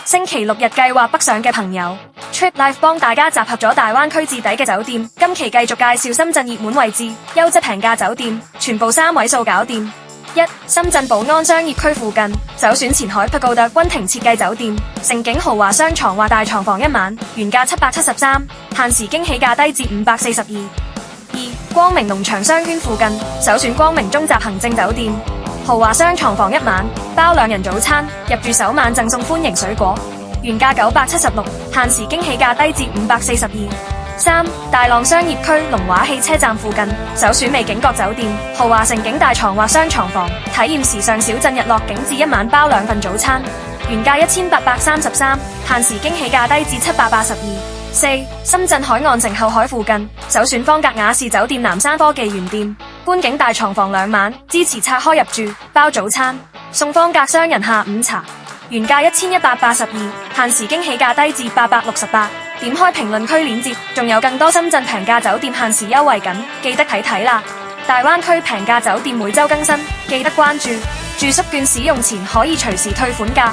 星期六日計劃北上嘅朋友 ，Trip Life 幫大家集合咗大灣區至底嘅酒店，今期繼續介紹深圳熱門位置、優質平價酒店，全部3位數搞掂。1. 深圳寶安商業區附近，首選前海 Pagoda 君庭設計酒店，盛景豪華雙床或大床房一晚，原價773，限時驚喜價低至542。2. 光明農場商圈附近，首選光明中集行政酒店，豪華雙床房一晚，包2人早餐，入住首晚贈送歡迎水果，原價976，限時驚喜價低至542。3. 大浪商業區龍華汽車站附近，首選美景閣酒店，豪華盛景大床或雙床房，體驗時尚小鎮日落景致一晚，包2份早餐，原價1833，限時驚喜價低至782。4. 深圳海岸城後海附近，首選方格雅士酒店南山科技園店，觀景大床房2晚，支持拆開入住，包早餐，送方格雙人下午茶，原價1182，限時驚喜價低至868。點開評論區鏈接，仲有更多深圳平價酒店限時優惠緊，記得睇睇啦！大灣區平價酒店每周更新，記得關注。住宿券使用前可以隨時退款價。